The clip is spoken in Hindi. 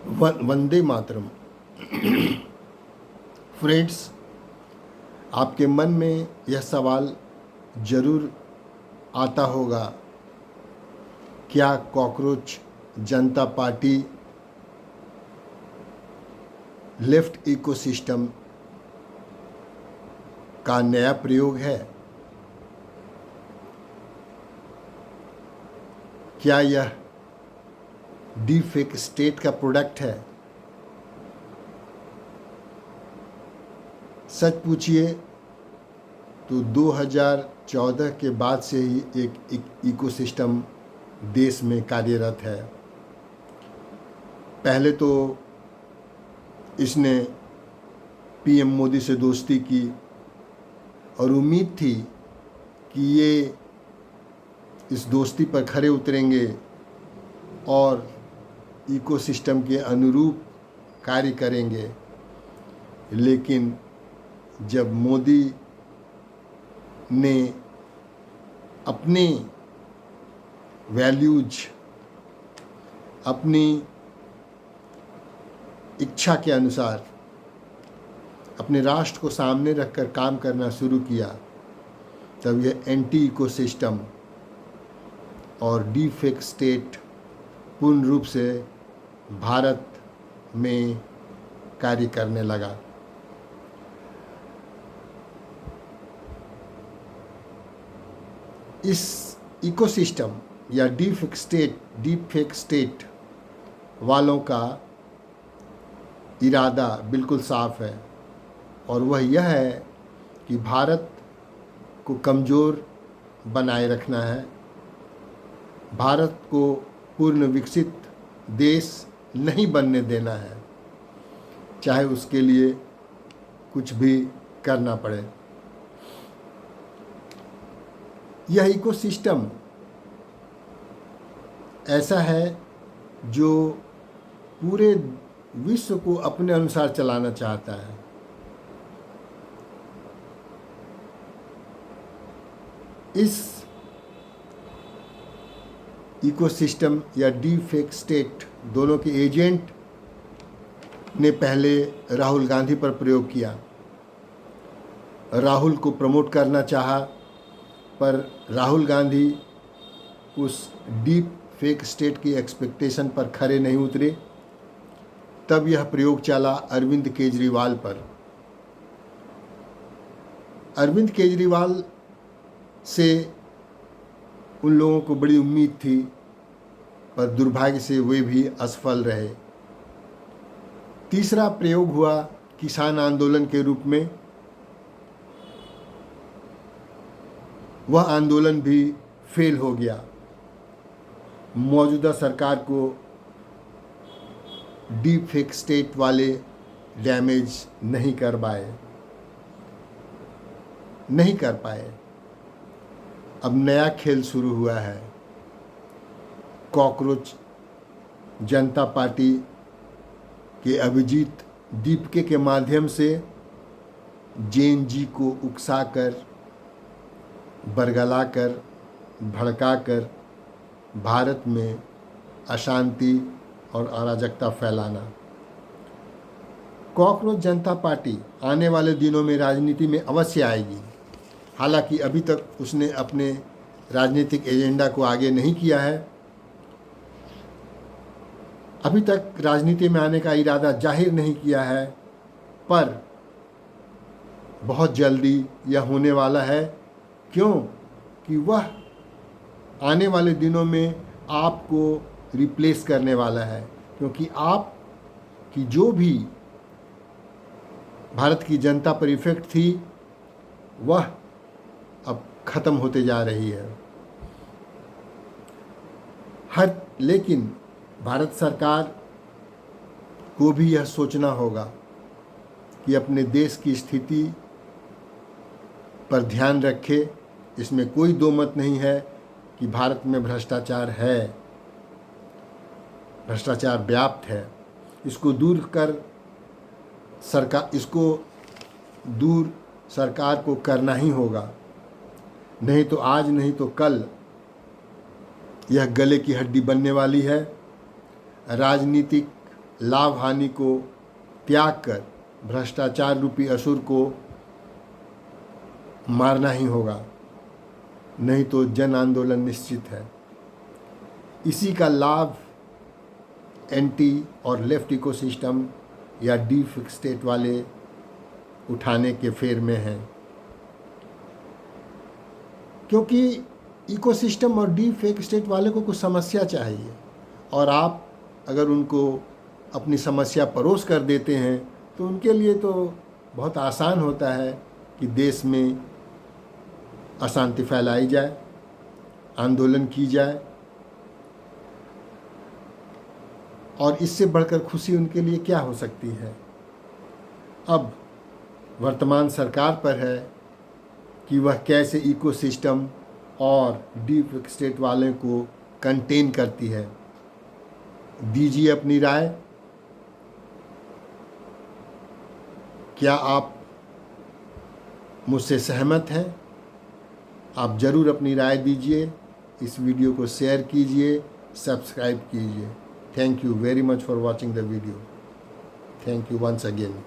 वंदे मातरम। फ्रेंड्स, आपके मन में यह सवाल जरूर आता होगा, क्या कॉकरोच जनता पार्टी लेफ्ट इकोसिस्टम का नया प्रयोग है? क्या यह डीप फेक स्टेट का प्रोडक्ट है? सच पूछिए तो 2014 के बाद से ही एक इकोसिस्टम देश में कार्यरत है। पहले तो इसने पीएम मोदी से दोस्ती की और उम्मीद थी कि ये इस दोस्ती पर खरे उतरेंगे और इकोसिस्टम के अनुरूप कार्य करेंगे। लेकिन जब मोदी ने अपने वैल्यूज, अपनी इच्छा के अनुसार अपने राष्ट्र को सामने रखकर काम करना शुरू किया, तब यह एंटी इकोसिस्टम और डीप फेक स्टेट पूर्ण रूप से भारत में कार्य करने लगा। इस इकोसिस्टम या डीप फेक स्टेट वालों का इरादा बिल्कुल साफ है, और वह यह है कि भारत को कमज़ोर बनाए रखना है, भारत को पूर्ण विकसित देश नहीं बनने देना है, चाहे उसके लिए कुछ भी करना पड़े। यह इकोसिस्टम ऐसा है जो पूरे विश्व को अपने अनुसार चलाना चाहता है। इस इकोसिस्टम या डीप फेक स्टेट दोनों के एजेंट ने पहले राहुल गांधी पर प्रयोग किया। राहुल को प्रमोट करना चाहा, पर राहुल गांधी उस डीप फेक स्टेट की एक्सपेक्टेशन पर खरे नहीं उतरे। तब यह प्रयोग चला अरविंद केजरीवाल पर। अरविंद केजरीवाल से उन लोगों को बड़ी उम्मीद थी, पर दुर्भाग्य से वे भी असफल रहे। तीसरा प्रयोग हुआ किसान आंदोलन के रूप में। वह आंदोलन भी फेल हो गया। मौजूदा सरकार को डीप फेक स्टेट वाले डैमेज नहीं कर पाए। अब नया खेल शुरू हुआ है। कॉकरोच जनता पार्टी के अभिजीत दीपके के माध्यम से जैन जी को उकसाकर, बरगलाकर, भड़काकर भारत में अशांति और अराजकता फैलाना। कॉकरोच जनता पार्टी आने वाले दिनों में राजनीति में अवश्य आएगी। हालांकि अभी तक उसने अपने राजनीतिक एजेंडा को आगे नहीं किया है। अभी तक राजनीति में आने का इरादा जाहिर नहीं किया है, पर बहुत जल्दी यह होने वाला है। क्यों? कि वह आने वाले दिनों में आपको रिप्लेस करने वाला है, क्योंकि आप की जो भी भारत की जनता पर इफेक्ट थी वह अब ख़त्म होते जा रही है। लेकिन भारत सरकार को भी यह सोचना होगा कि अपने देश की स्थिति पर ध्यान रखे। इसमें कोई दो मत नहीं है कि भारत में भ्रष्टाचार है, भ्रष्टाचार व्याप्त है। इसको दूर सरकार को करना ही होगा, नहीं तो आज नहीं तो कल यह गले की हड्डी बनने वाली है। राजनीतिक लाभ हानि को त्याग कर भ्रष्टाचार रूपी असुर को मारना ही होगा, नहीं तो जन आंदोलन निश्चित है। इसी का लाभ एंटी और लेफ्ट इकोसिस्टम या डीप स्टेट वाले उठाने के फेर में हैं, क्योंकि इकोसिस्टम और डीप स्टेट वाले को कुछ समस्या चाहिए और आप अगर उनको अपनी समस्या परोस कर देते हैं तो उनके लिए तो बहुत आसान होता है कि देश में अशांति फैलाई जाए, आंदोलन की जाए, और इससे बढ़कर खुशी उनके लिए क्या हो सकती है। अब वर्तमान सरकार पर है कि वह कैसे इकोसिस्टम और डीप स्टेट वाले को कंटेन करती है। दीजिए अपनी राय। क्या आप मुझसे सहमत हैं? आप ज़रूर अपनी राय दीजिए, इस वीडियो को शेयर कीजिए, सब्सक्राइब कीजिए। Thank you very much for watching the video. Thank you once again.